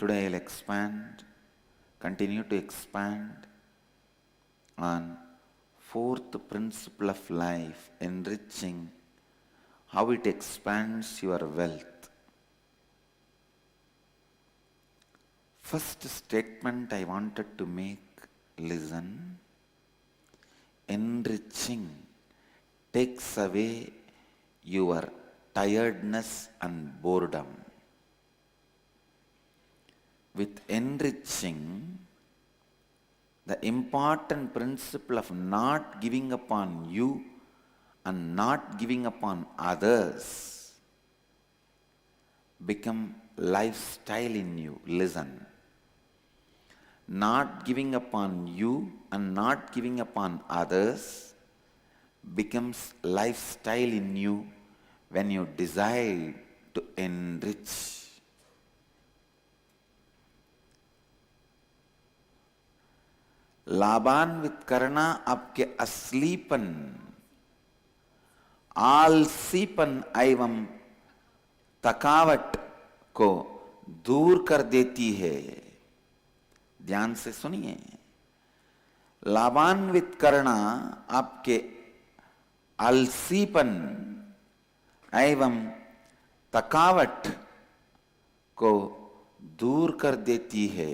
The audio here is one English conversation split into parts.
Today I'll continue to expand on fourth principle of life, enriching, how it expands your wealth. First statement I wanted to make, listen. Enriching takes away your tiredness and boredom. With enriching, the important principle of not giving upon you and not giving upon others become lifestyle in you. Listen. Not giving upon you and not giving upon others becomes lifestyle in you when you decide to enrich. लाबान्वित करना आपके aslipan, aalasipan एवं thakavaat को दूर कर देती है. ध्यान से सुनिए. लाबान्वित करना आपके aalasipan एवं thakavaat को दूर कर देती है.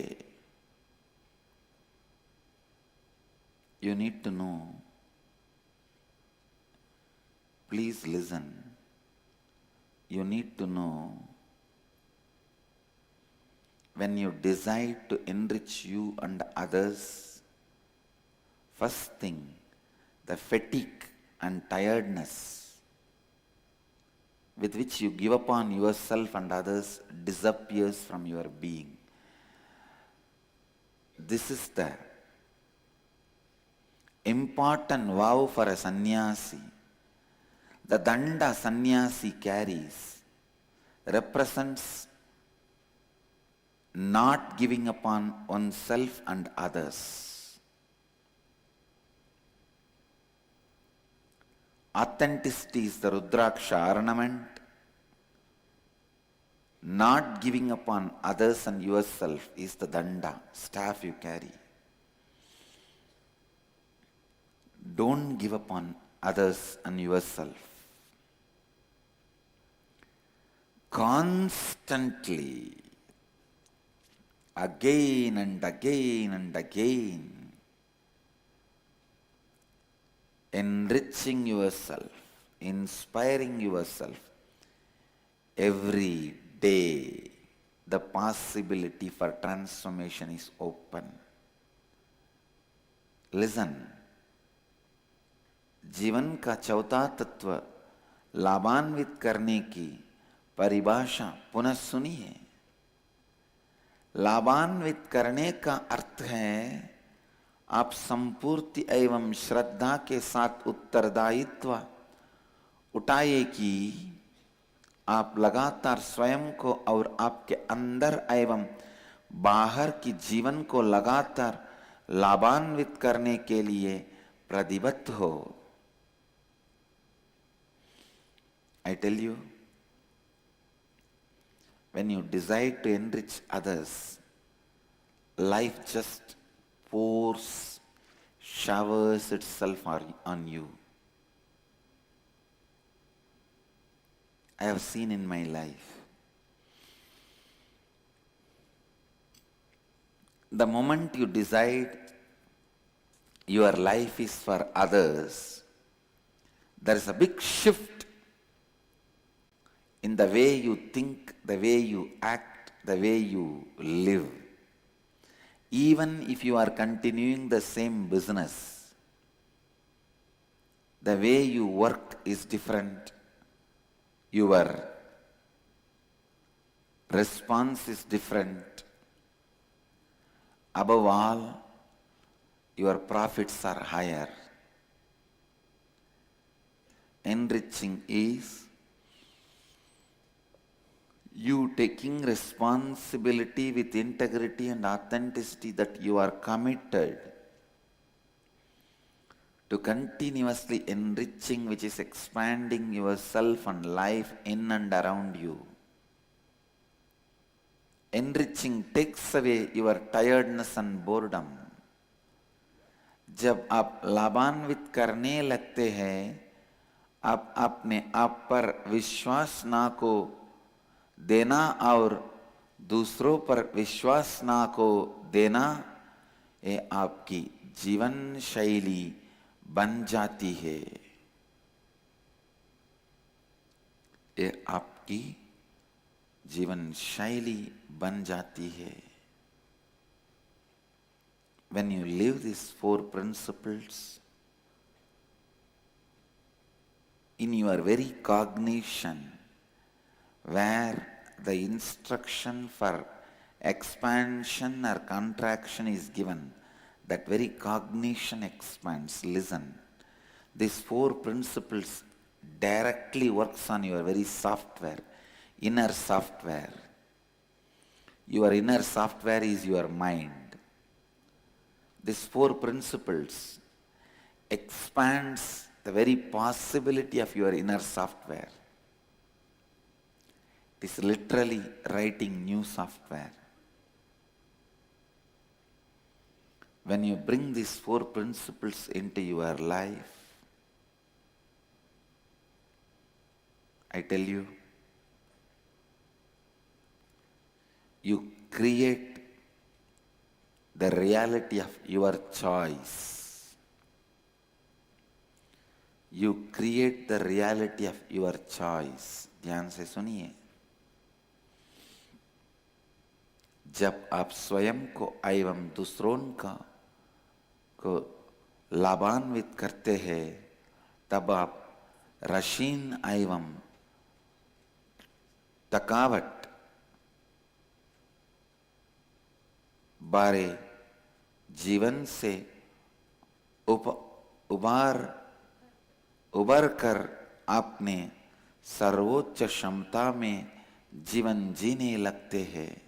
You need to know. Please listen. You need to know, when you decide to enrich you and others, first thing, the fatigue and tiredness with which you give upon yourself and others disappears from your being. This is the important vow for a sanyasi. The thanda sanyasi carries represents not giving upon oneself and others. Authenticity is the rudrasha, ornament. Not giving upon others and yourself is the thanda, staff you carry. Don't give upon others and yourself. Constantly, again and again and again, enriching yourself, inspiring yourself. Every day, the possibility for transformation is open. Listen. जीवन का चौथा तत्व लाबान्वित करने की परिभाषा पुनः सुनिए. लाबान्वित करने का अर्थ है आप संपूर्ति एवं श्रद्धा के साथ उत्तरदायित्व उठाइए कि आप लगातार स्वयं को और आपके अंदर एवं बाहर की जीवन को लगातार लाबान्वित करने के लिए प्रतिबद्ध हो. I tell you, when you decide to enrich others, life just pours, showers itself on you. I have seen in my life. The moment you decide your life is for others, there is a big shift in the way you think, the way you act, the way you live. Even if you are continuing the same business, the way you work is different. Your response is different. Above all, your profits are higher. Enriching is you taking responsibility with integrity and authenticity that you are committed to continuously enriching, which is expanding yourself and life in and around you. enriching takes away your tiredness and boredom. जब आप लाबान्वित करने लगते हैं, आप अपने आप पर विश्वास ना को देना और दूसरों पर विश्वास ना को देना, ये आपकी जीवन शैली बन जाती है। ये आपकी जीवन शैली बन जाती है। When you live these four principles in your very cognition, where the instruction for expansion or contraction is given, that very cognition expands. Listen, these four principles directly works on your very software, inner software. Your inner software is your mind. These four principles expands the very possibility of your inner software. It is literally writing new software. When you bring these four principles into your life, I tell you, you create the reality of your choice. You create the reality of your choice. ध्यान से सुनिए। जब आप स्वयं को एवं दूसरों को लाभान्वित करते हैं, तब आप रशीन एवं थकावट बारे जीवन से उबर कर अपने सर्वोच्च क्षमता में जीवन जीने लगते हैं।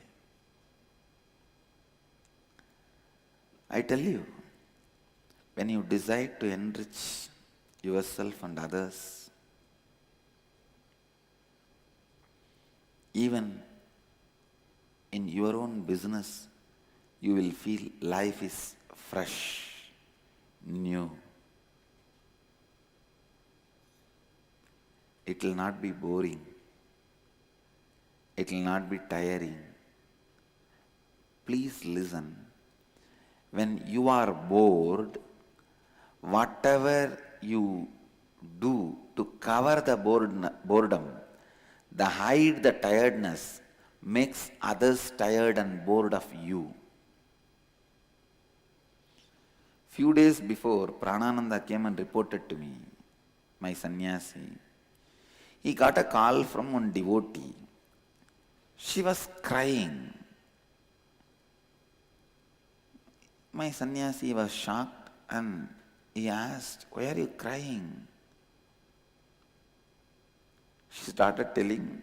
I tell you, when you decide to enrich yourself and others, even in your own business, you will feel life is fresh, new. It will not be boring. It will not be tiring. Please listen. When you are bored, whatever you do to cover the boredom, the hide the tiredness, makes others tired and bored of you. Few days before, Pranananda came and reported to me, my sanyasi. He got a call from one devotee. She was crying. My sanyasi was shocked and he asked, "Why are you crying?" She started telling,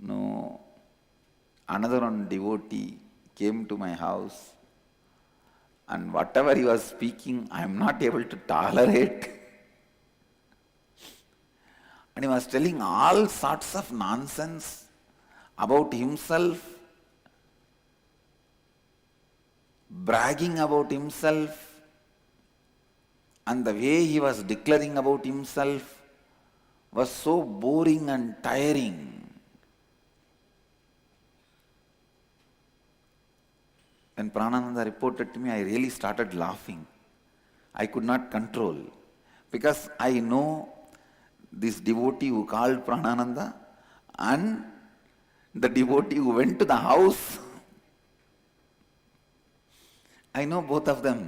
"No, another one devotee came to my house and whatever he was speaking, I am not able to tolerate." And he was telling all sorts of nonsense about himself, bragging about himself, and the way he was declaring about himself was so boring and tiring. When Pranananda reported to me, I really started laughing. I could not control, because I know this devotee who called Pranananda and the devotee who went to the house. I know both of them.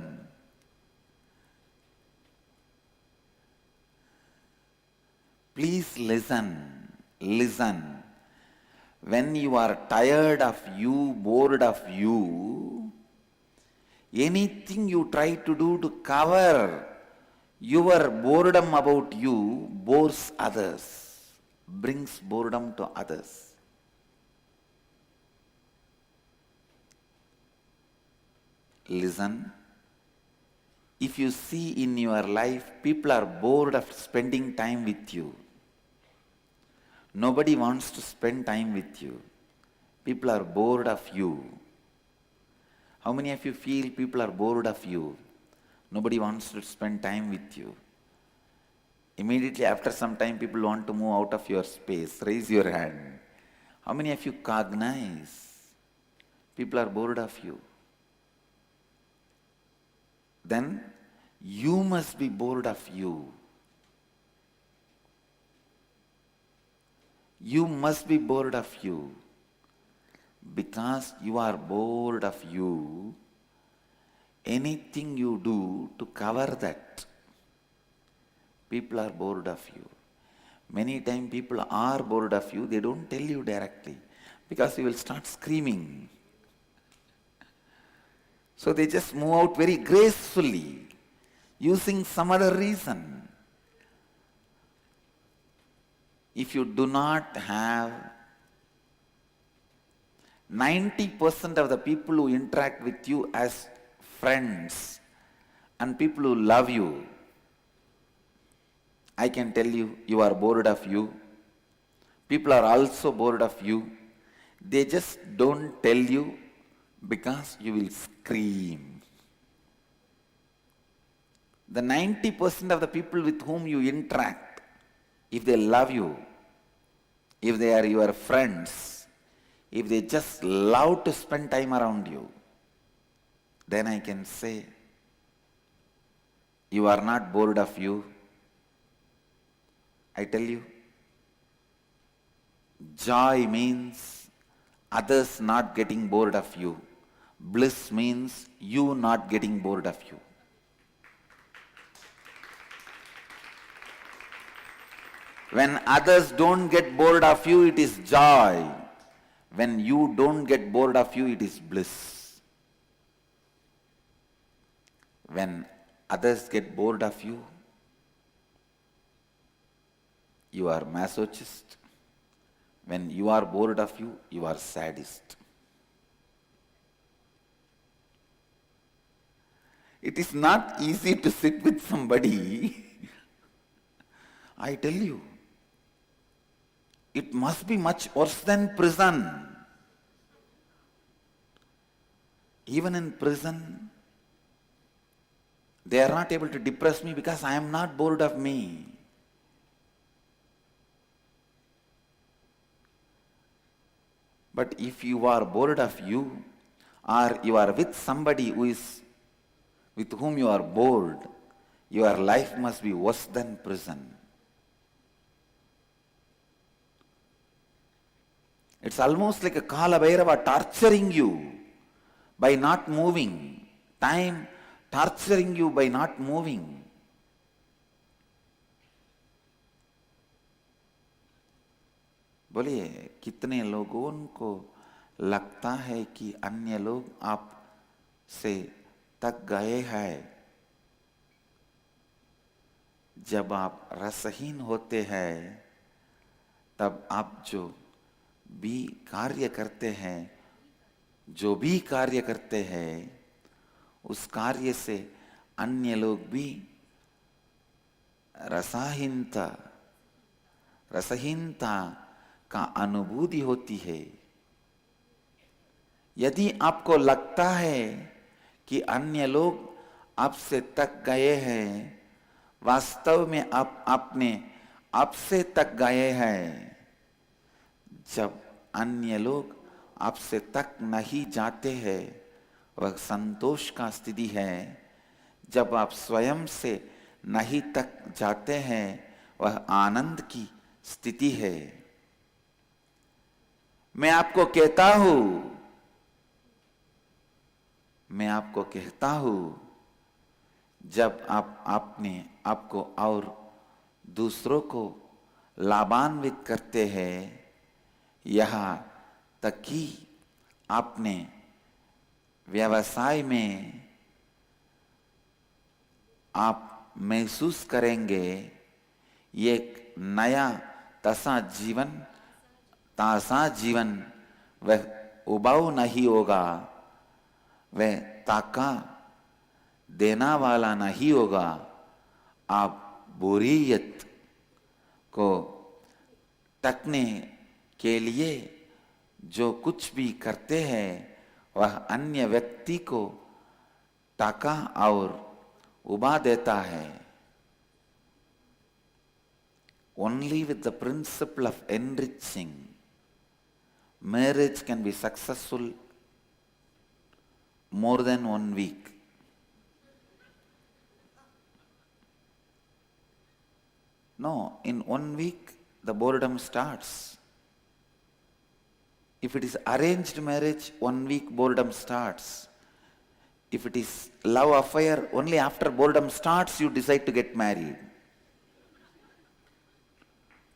Please listen, listen. When you are tired of you, bored of you, anything you try to do to cover your boredom about you bores others, brings boredom to others. Listen. If you see in your life people are bored of spending time with you, nobody wants to spend time with you people are bored of you? How many of you feel people are bored of you? Nobody wants to spend time with you. Immediately after some time, people want to move out of your space. Raise your hand. How many of you cognize people are bored of you? Then you must be bored of you. You must be bored of you. Because you are bored of you, anything you do to cover that, people are bored of you. Many times people are bored of you, they don't tell you directly because you will start screaming. So they just move out very gracefully, using some other reason. If you do not have 90% of the people who interact with you as friends and people who love you, I can tell you, you are bored of you. People are also bored of you. They just don't tell you because you will scream. The 90% of the people with whom you interact, if they love you, if they are your friends, if they just love to spend time around you, then I can say, you are not bored of you. I tell you, joy means others not getting bored of you. Bliss means you not getting bored of you. When others don't get bored of you, it is joy. When you don't get bored of you, it is bliss. When others get bored of you, you are masochist. When you are bored of you, you are sadist. It is not easy to sit with somebody. I tell you, it must be much worse than prison. Even in prison, they are not able to depress me because I am not bored of me. But if you are bored of you, or you are with somebody with whom you are bored, your life must be worse than prison. It's almost like a Kala Bhairava torturing you by not moving. Time torturing you by not moving. बोलिए, कितने लोगों को लगता है कि अन्य लोग आप से तक गए हैं? जब आप रसहीन होते हैं, तब आप जो भी कार्य करते हैं, उस कार्य से अन्य लोग भी रसहीनता का अनुभूति होती है। यदि आपको लगता है कि अन्य लोग आपसे तक गए हैं, वास्तव में आपने आपसे तक गए हैं। जब अन्य लोग आपसे तक नहीं जाते हैं, वह संतोष का स्थिति है। जब आप स्वयं से नहीं तक जाते हैं, वह आनंद की स्थिति है। मैं आपको कहता हूं, जब आप अपने आपको और दूसरों को लाभान्वित करते हैं, यहाँ तक कि आपने व्यवसाय में आप महसूस करेंगे एक नया ताजा जीवन वह उबाऊ नहीं होगा, वह ताका देना वाला नहीं होगा। आप बोरियत को तकने के लिए जो कुछ भी करते हैं वह अन्य व्यक्ति को टाका और उबा देता है. Only with the principle of enriching, marriage can be successful more than 1 week. No, in 1 week the boredom starts. If it is arranged marriage, 1 week boredom starts. If it is love affair, only after boredom starts you decide to get married.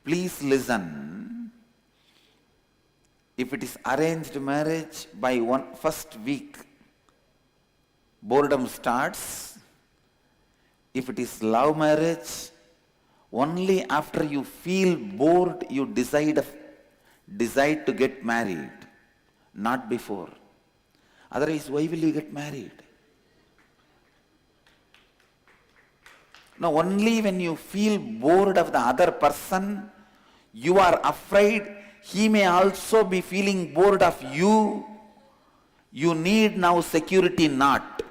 Please listen. If it is arranged marriage, by first week boredom starts. If it is love marriage, only after you feel bored you decide to get married, not before. Otherwise, why will you get married? No, only when you feel bored of the other person, you are afraid he may also be feeling bored of you. You need now security knot.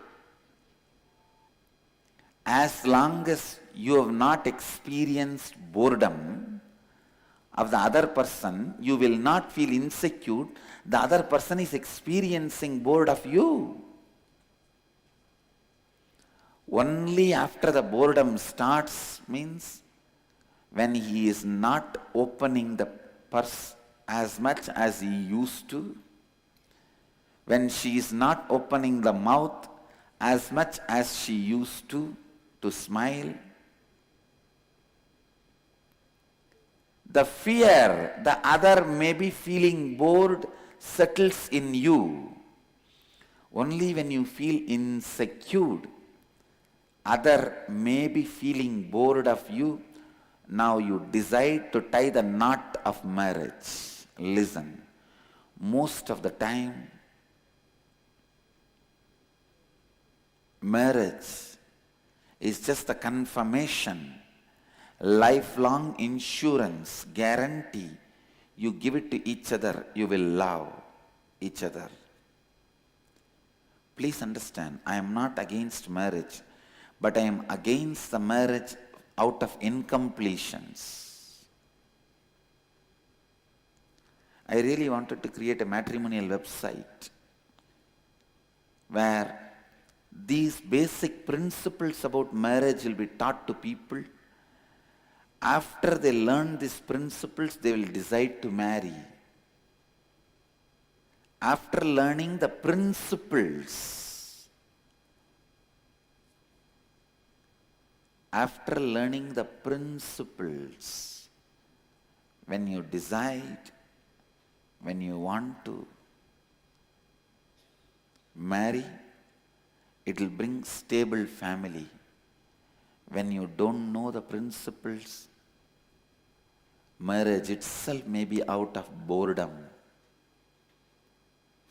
As long as you have not experienced boredom of the other person, you will not feel insecure. The other person is experiencing bored of you. Only after the boredom starts means when he is not opening the purse as much as he used to, when she is not opening the mouth as much as she used to smile. The fear the other may be feeling bored settles in you. Only when you feel insecure, other may be feeling bored of you, now you decide to tie the knot of marriage. Listen, most of the time, marriage is just a confirmation, lifelong insurance, guarantee. You give it to each other, you will love each other. Please understand, I am not against marriage, but I am against the marriage out of incompletions. I really wanted to create a matrimonial website where these basic principles about marriage will be taught to people. After they learn these principles, they will decide to marry. After learning the principles, when you decide, when you want to marry, it will bring stable family. When you don't know the principles, marriage itself may be out of boredom,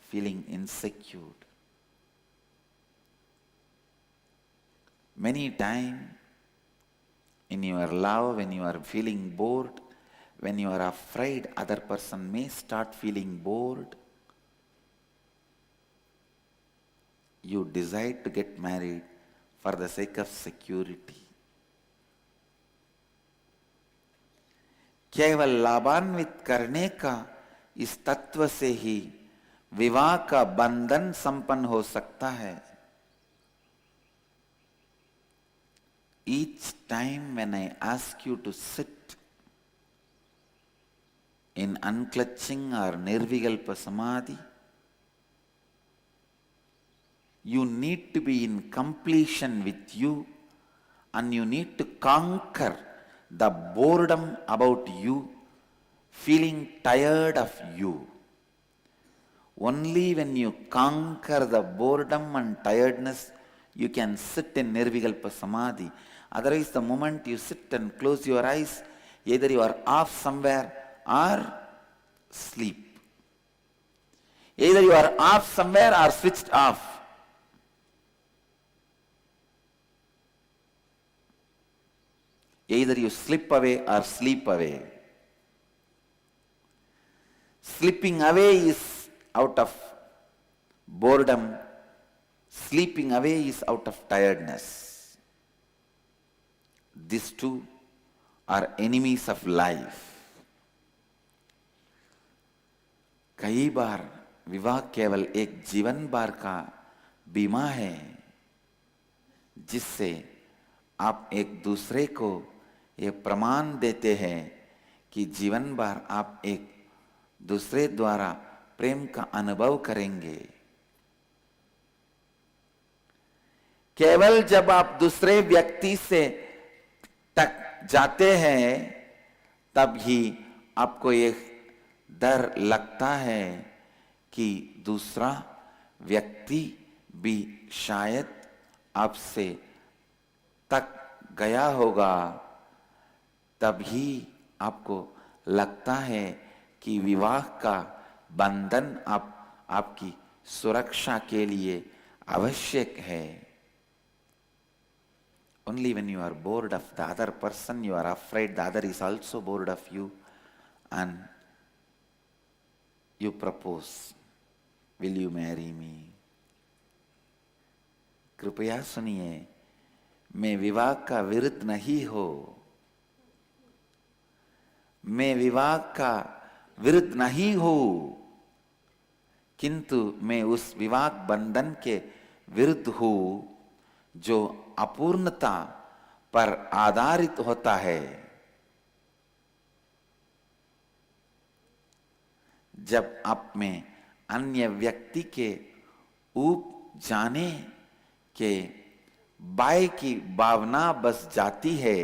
feeling insecure. Many times in your love, when you are feeling bored, when you are afraid other person may start feeling bored, you decide to get married for the sake of security. केवल लाबान्वित करने का इस तत्व से ही विवाह का बंधन संपन्न हो सकता है. Each time when I ask you to sit in unclutching or nirvikalpa samadhi, you need to be in completion with you, and you need to conquer the boredom about you, feeling tired of you. Only when you conquer the boredom and tiredness, you can sit in nirvikalpa samadhi. Otherwise, the moment you sit and close your eyes, either you are off somewhere or sleep. Either you are off somewhere or switched off. Either you slip away or sleep away. Slipping away is out of boredom. Sleeping away is out of tiredness. These two are enemies of life. कई बार विवाह केवल एक जीवन भर का बीमा है, जिससे आप एक दूसरे को ये प्रमाण देते हैं कि जीवन भर आप एक दूसरे द्वारा प्रेम का अनुभव करेंगे। केवल जब आप दूसरे व्यक्ति से तक जाते हैं तब ही आपको एक डर लगता है कि दूसरा व्यक्ति भी शायद आपसे तक गया होगा। तभी आपको लगता है कि विवाह का बंधन आपकी सुरक्षा के लिए आवश्यक है। Only when you are bored of the other person, you are afraid the other is also bored of you, and you propose, will you marry me? कृपया सुनिए, मैं विवाह का विरुद्ध नहीं हो, मैं विवाह का विरुद्ध नहीं हूं, किंतु मैं उस विवाह बंधन के विरुद्ध हूं जो अपूर्णता पर आधारित होता है। जब आप में अन्य व्यक्ति के ऊब जाने के बाय की भावना बस जाती है,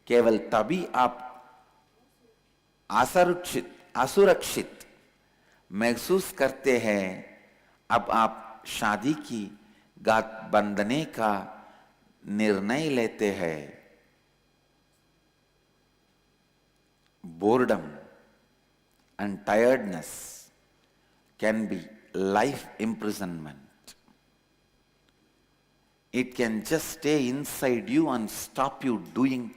केवल तभी आप असुरक्षित महसूस करते हैं। अब आप शादी की गांठ बांधने का निर्णय लेते हैं। Boredom and tiredness can be life imprisonment. It can just stay inside you and stop you doing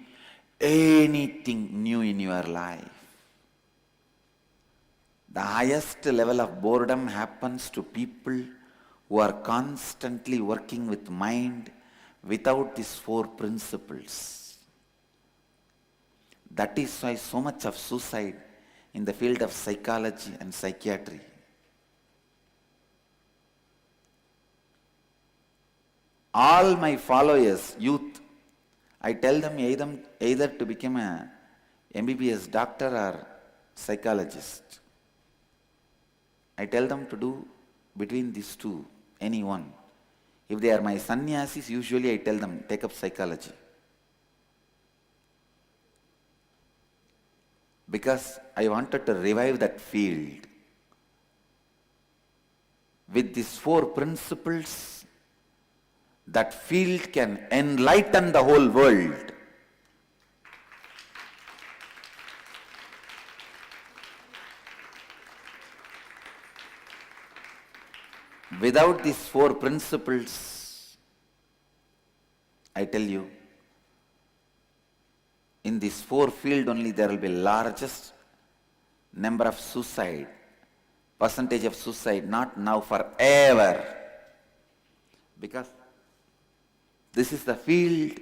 anything new in your life. The highest level of boredom happens to people who are constantly working with mind without these four principles. That is why so much of suicide in the field of psychology and psychiatry. All my followers, youth, I tell them either to become a MBBS doctor or psychologist. I tell them to do between these two, any one. If they are my sanyasis, usually I tell them, take up psychology. Because I wanted to revive that field. With these four principles, that field can enlighten the whole world. Without these four principles, I tell you, in this four field only there will be largest number of suicide, percentage of suicide, not now, forever. Because this is the field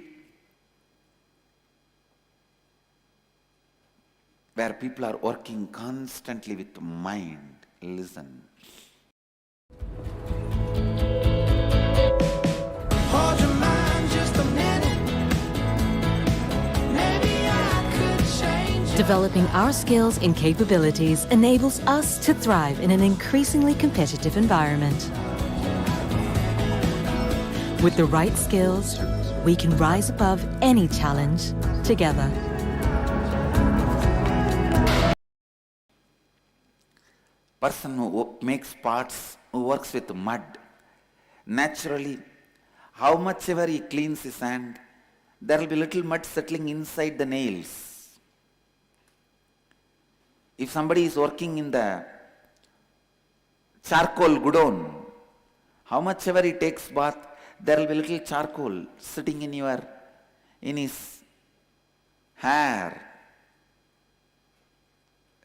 where people are working constantly with mind. Listen. Hold your mind just a minute. Maybe I could change it. Developing our skills and capabilities enables us to thrive in an increasingly competitive environment. With the right skills, we can rise above any challenge together. Person who makes pots, who works with mud, naturally, how much ever he cleans his hand, there will be little mud settling inside the nails. If somebody is working in the charcoal godown, how much ever he takes bath, there will be little charcoal sitting in his hair.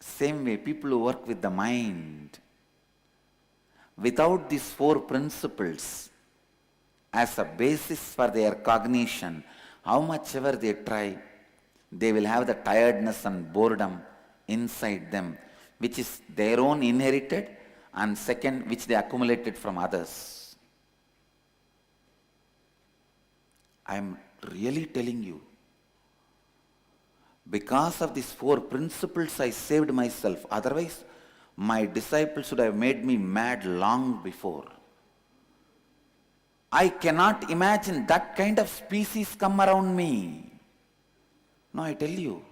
Same way, people who work with the mind, without these four principles as a basis for their cognition, how much ever they try, they will have the tiredness and boredom inside them, which is their own inherited, and second, which they accumulated from others. I am really telling you, because of these four principles I saved myself. Otherwise, my disciples would have made me mad long before. I cannot imagine that kind of species come around me. No, I tell you.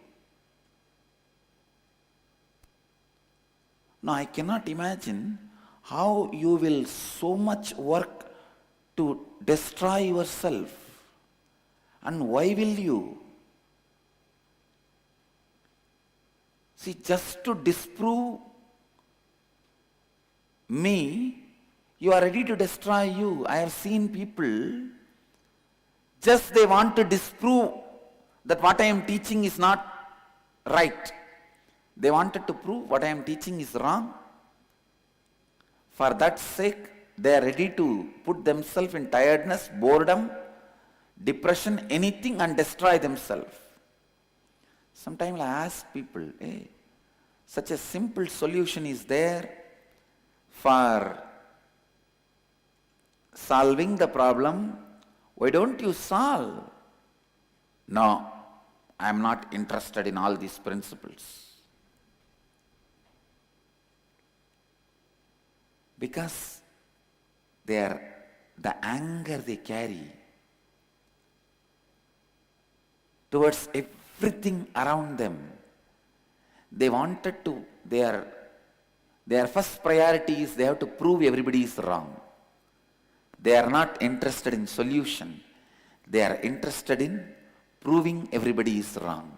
No, I cannot imagine how you will so much work to destroy yourself. And why will you? See, just to disprove me, you are ready to destroy you. I have seen people, just they want to disprove that what I am teaching is not right. They wanted to prove what I am teaching is wrong. For that sake, they are ready to put themselves in tiredness, boredom, depression, anything, and destroy themselves. Sometimes I ask people, hey, such a simple solution is there for solving the problem. Why don't you solve? No, I am not interested in all these principles. Because they are the anger they carry towards everything around them. They wanted to, their first priority is they have to prove everybody is wrong. They are not interested in solution. They are interested in proving everybody is wrong.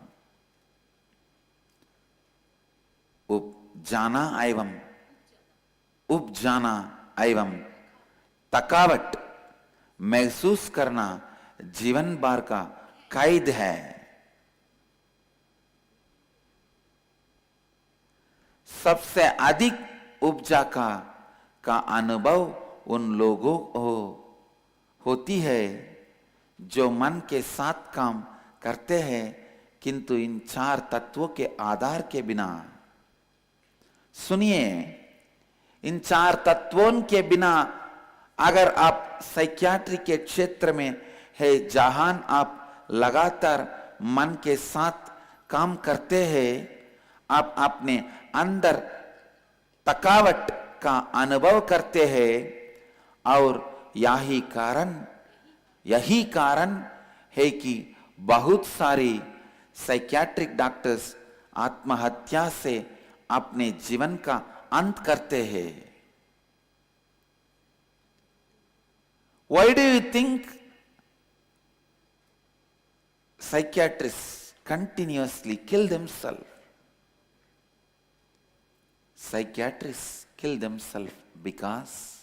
उपजाना एवं थकावट महसूस करना जीवन भर का कैद है. सबसे अधिक उपजा का अनुभव उन लोगों को होती है जो मन के साथ काम करते हैं, किंतु इन चार तत्वों के आधार के बिना. सुनिए, इन चार तत्वों के बिना अगर आप साइकियाट्री के क्षेत्र में है, जहां आप लगातार मन के साथ काम करते हैं, आप अपने अंदर थकावट का अनुभव करते हैं. और यही कारण है कि बहुत सारे साइकियाट्रिक डॉक्टर्स आत्महत्या से अपने जीवन का अंत करते हैं. Why do you think psychiatrists continuously kill themselves? Psychiatrists kill themselves because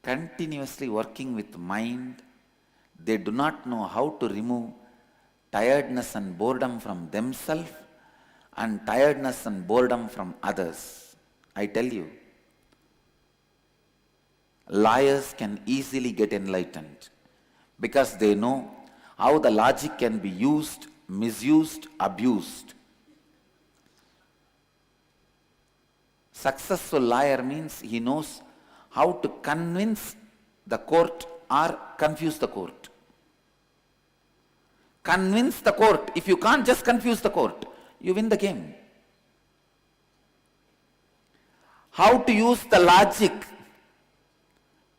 continuously working with mind, they do not know how to remove tiredness and boredom from themselves and tiredness and boredom from others. I tell you, liars can easily get enlightened because they know how the logic can be used, misused, abused. Successful liar means he knows how to convince the court or confuse the court. Convince the court. If you can't just confuse the court, you win the game. How to use the logic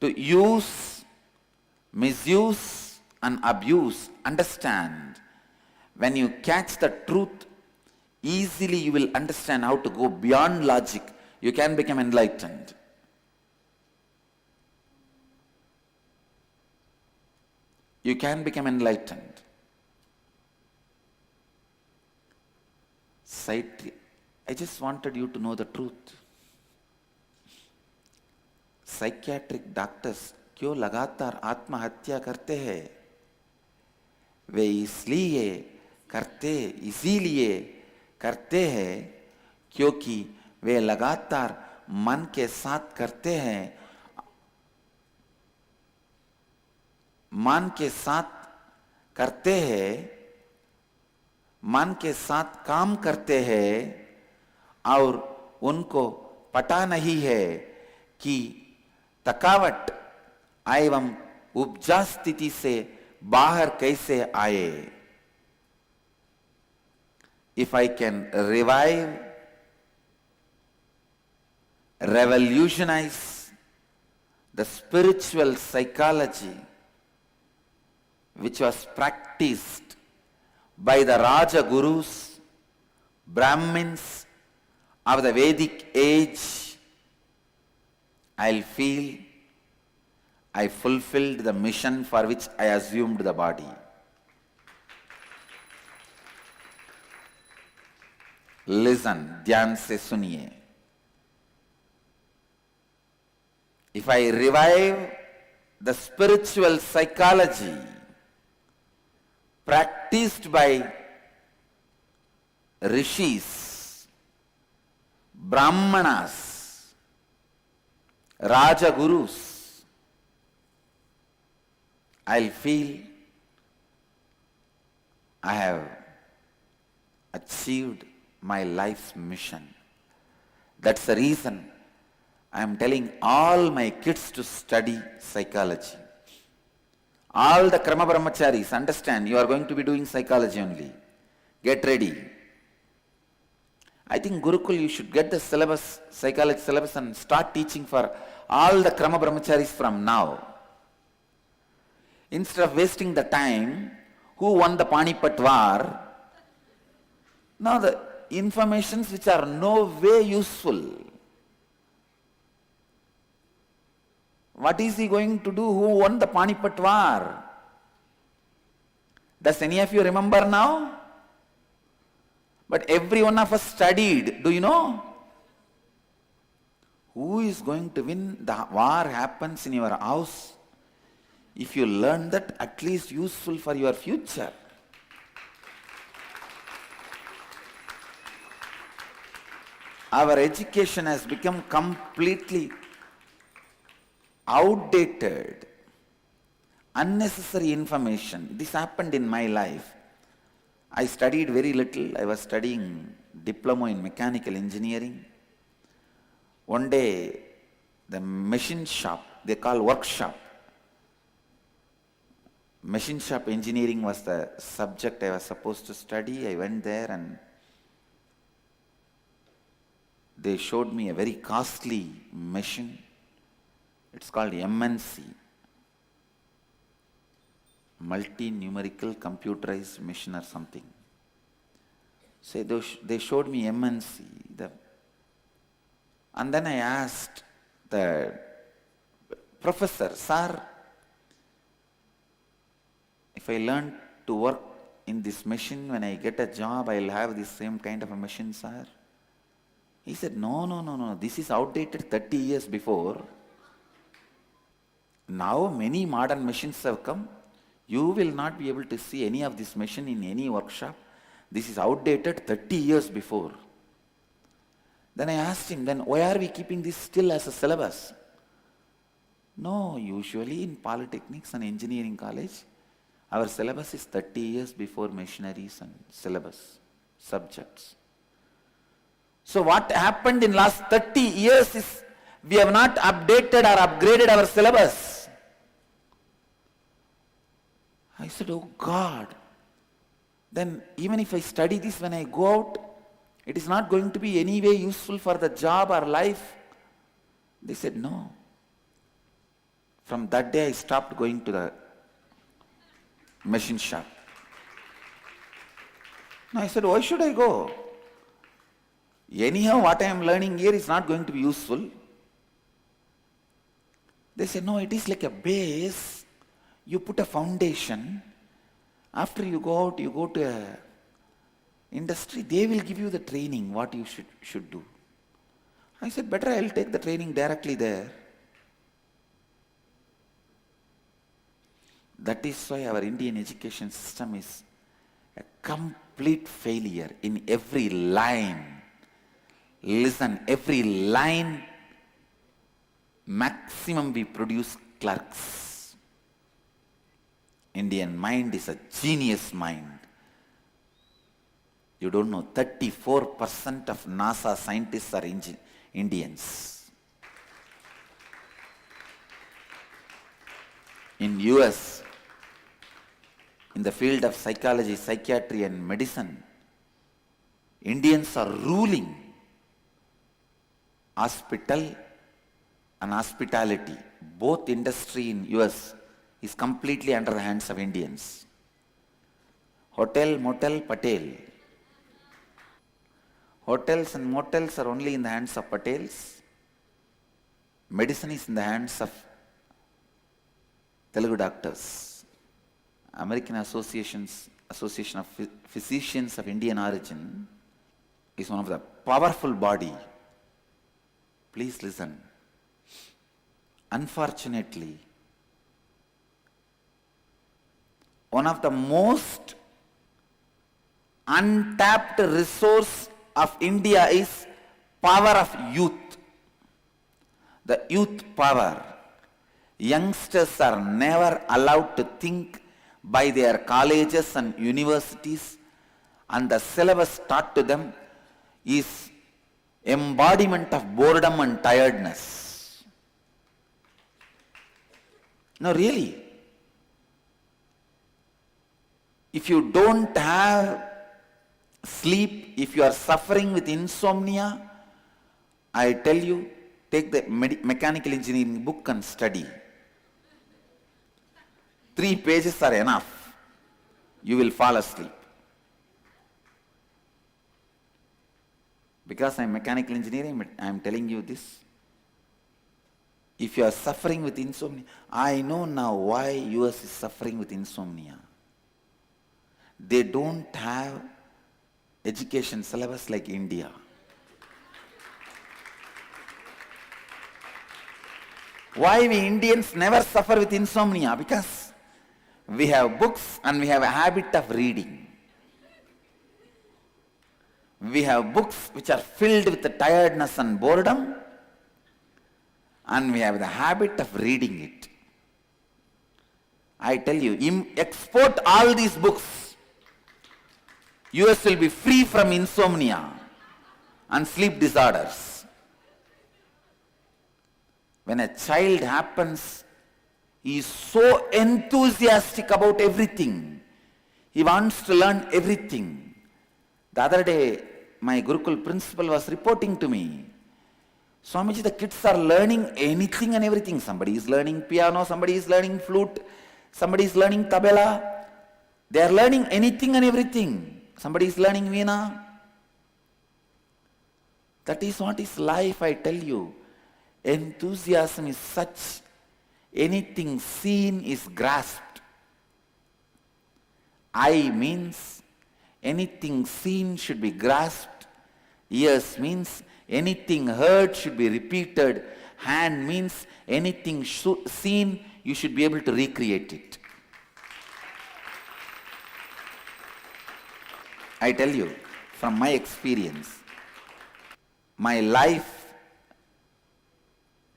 to use, misuse and abuse. Understand. When you catch the truth, easily you will understand how to go beyond logic. You can become enlightened. You can become enlightened. I just wanted you to know the truth. Psychiatric doctors क्यों लगातार आत्महत्या करते हैं? वे इसीलिए करते हैं क्योंकि वे लगातार मन के साथ करते हैं, मन के साथ करते हैं, मन के साथ काम करते हैं और उनको पता नहीं है कि थकावट एवं उपजा स्थिति से बाहर कैसे आए. If I can revive, revolutionize the spiritual psychology which was practiced by the Raja Gurus, Brahmins of the Vedic age, I'll feel I fulfilled the mission for which I assumed the body. Listen, Dhyaan se suniye. If I revive the spiritual psychology practiced by rishis, brahmanas, raja gurus, I'll feel I have achieved my life's mission. That's the reason I am telling all my kids to study psychology. All the Krama Brahmacharis, understand, you are going to be doing psychology only. Get ready. I think Gurukul, you should get the syllabus, psychology syllabus, and start teaching for all the Krama Brahmacharis from now. Instead of wasting the time, who won the Panipat war, now the informations which are no way useful. What is he going to do? Who won the Panipat war? Does any of you remember now? But every one of us studied. Do you know? Who is going to win? The war happens in your house. If you learn that, at least useful for your future. Our education has become completely outdated, unnecessary information. This happened in my life. I studied very little. I was studying diploma in mechanical engineering. One day, the machine shop, they call workshop. Machine shop engineering was the subject I was supposed to study. I went there and they showed me a very costly machine. It's called MNC, multi-numerical computerized machine or something. So they showed me MNC. And then I asked the professor, sir, if I learn to work in this machine, when I get a job, I'll have this same kind of a machine, sir. He said, no, this is outdated 30 years before. Now many modern machines have come. You will not be able to see any of this machine in any workshop. This is outdated 30 years before. Then I asked him, then why are we keeping this still as a syllabus? No, usually in polytechnics and engineering college, our syllabus is 30 years before machineries and syllabus, subjects. So what happened in last 30 years is we have not updated or upgraded our syllabus. I said, oh God, then even if I study this when I go out, it is not going to be any way useful for the job or life. They said, no. From that day I stopped going to the machine shop. Now I said, why should I go? Anyhow, what I am learning here is not going to be useful. They said, no, it is like a base. You put a foundation. After you go out, you go to a industry, they will give you the training, what you should do. I said, better I will take the training directly there. That is why our Indian education system is a complete complete failure in every line. Listen, every line, maximum we produce clerks. Indian mind is a genius mind. You don't know, 34% of NASA scientists are Indians. In US, in the field of psychology, psychiatry and medicine, Indians are ruling. Hospital and hospitality, both industry in US is completely under the hands of Indians. Hotel, motel, patel. Hotels and motels are only in the hands of patels. Medicine is in the hands of Telugu doctors. American Association of Physicians of Indian origin is one of the powerful body. Please listen. Unfortunately, one of the most untapped resource of India is power of youth. The youth power. Youngsters are never allowed to think by their colleges and universities, and the syllabus taught to them is embodiment of boredom and tiredness. No, really. If you don't have sleep, if you are suffering with insomnia, I tell you, take the mechanical engineering book and study. 3 pages are enough. You will fall asleep. Because I am mechanical engineering, I am telling you this. If you are suffering with insomnia, I know now why US is suffering with insomnia. They don't have education syllabus like India. Why we Indians never suffer with insomnia? Because we have books and we have a habit of reading. We have books which are filled with the tiredness and boredom, and we have the habit of reading it. I tell you, export all these books. US will be free from insomnia and sleep disorders. When a child happens, he is so enthusiastic about everything. He wants to learn everything. The other day, my Gurukul principal was reporting to me, Swamiji, the kids are learning anything and everything. Somebody is learning piano, somebody is learning flute, somebody is learning tabla. They are learning anything and everything. Somebody is learning veena. That is what is life, I tell you. Enthusiasm is such. Anything seen is grasped. Eye means anything seen should be grasped. Ears means anything heard should be repeated. Hand means anything seen, you should be able to recreate it. I tell you, from my experience, my life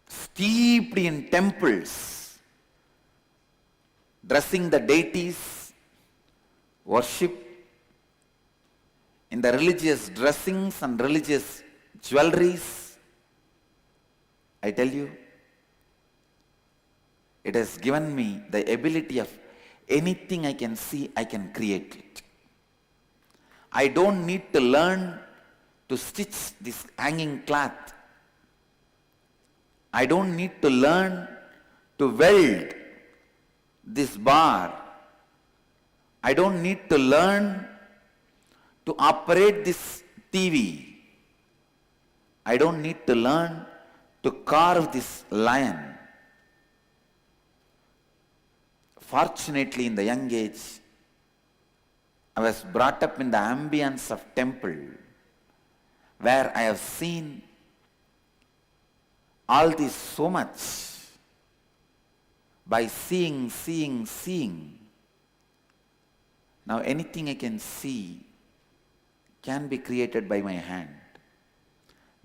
steeped in temples, dressing the deities, worship, in the religious dressings and religious jewelries. I tell you, it has given me the ability of anything I can see, I can create it. I don't need to learn to stitch this hanging cloth. I don't need to learn to weld this bar. I don't need to learn to operate this TV. I don't need to learn to carve this lion. Fortunately, in the young age, I was brought up in the ambience of temple, where I have seen all this so much by seeing. Now anything I can see, can be created by my hand.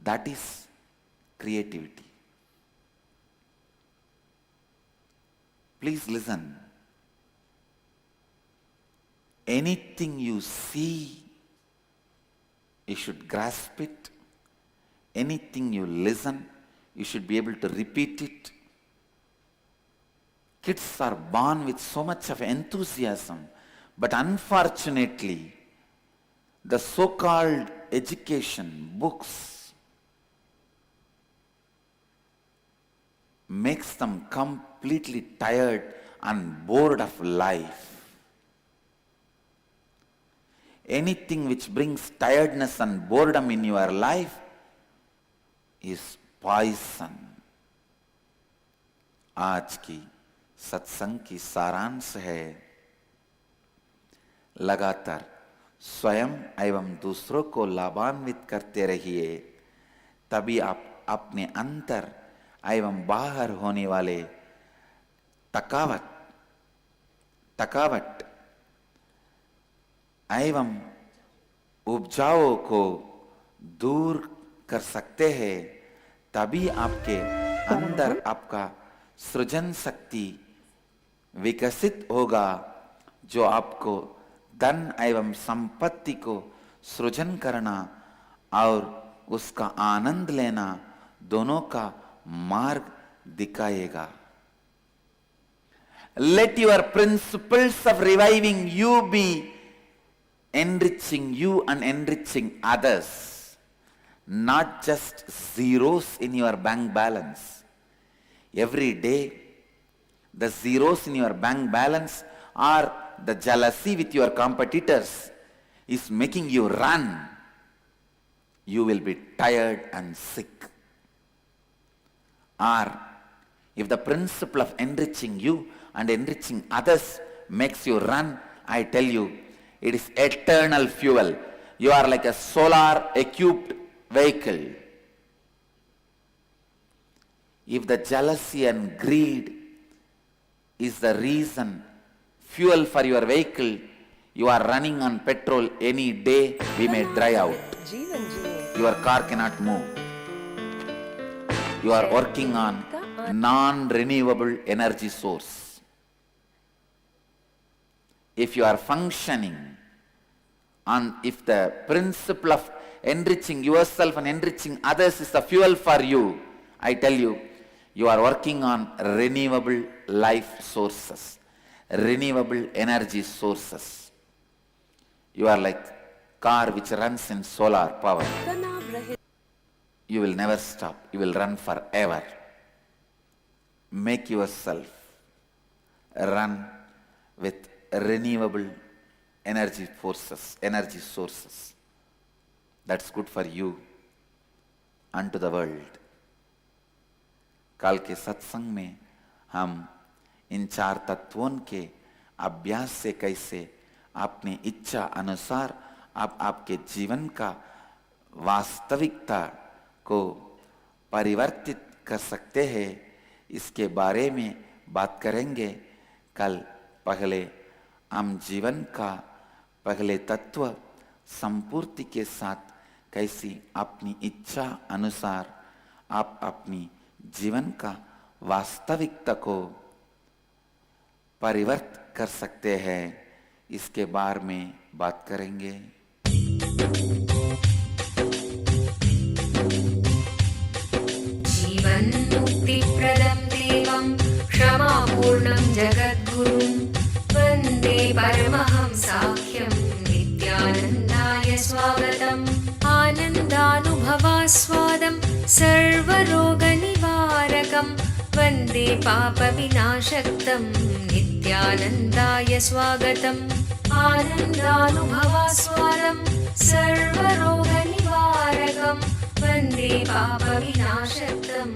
That is creativity. Please listen. Anything you see, you should grasp it. Anything you listen, you should be able to repeat it. Kids are born with so much of enthusiasm, but unfortunately, the so-called education, books, makes them completely tired and bored of life. Anything which brings tiredness and boredom in your life is poison. आज की सत्संग की सारांश है, लगातार स्वयं एवं दूसरों को लाभान्वित करते रहिए, तभी आप अपने अंतर एवं बाहर होने वाले थकावट एवं उपजाओं को दूर कर सकते हैं। तभी आपके अंदर आपका सृजन शक्ति विकसित होगा, जो आपको धन एवं संपत्ति को सृजन करना और उसका आनंद लेना दोनों का मार्ग दिखाएगा। Let your principles of reviving you be enriching you and enriching others, not just zeros in your bank balance. Every day, the zeros in your bank balance or the jealousy with your competitors is making you run. You will be tired and sick. Or if the principle of enriching you and enriching others makes you run, I tell you, it is eternal fuel. You are like a solar equipped vehicle. If the jealousy and greed is the reason, fuel for your vehicle, you are running on petrol any day, we may dry out. Your car cannot move. You are working on non-renewable energy source. If you are functioning on, if the principle of enriching yourself and enriching others is the fuel for you, I tell you, you are working on renewable life sources, renewable energy sources. You are like car which runs in solar power. You will never stop. You will run forever. Make yourself run with renewable energy forces, energy sources. That's good for you and to the world. कल के सत्संग में हम इन 4 तत्वों के अभ्यास से कैसे अपनी इच्छा अनुसार आप आपके जीवन का वास्तविकता को परिवर्तित कर सकते हैं, इसके बारे में बात करेंगे। कल पहले हम जीवन का पहले तत्व संपूर्ति के साथ कैसी अपनी इच्छा अनुसार आप अपनी जीवन का वास्तविकता को परिवर्तित कर सकते हैं, इसके बारे में बात करेंगे। जीवन मुक्ति प्रदं देवं क्षमापूर्णं जगद्गुरुं वन्दे परमहंसाख्यं नित्यानन्दाय स्वागतम्। आनन्दानुभवास्वादं सर्वरोगनिवारकं वन्दे पापविनाशक्तं नित्यानन्दाय स्वागतम्। आनन्दानुभवास्वादं सर्वरोगनिवारकं वन्दे पापविनाशक्तं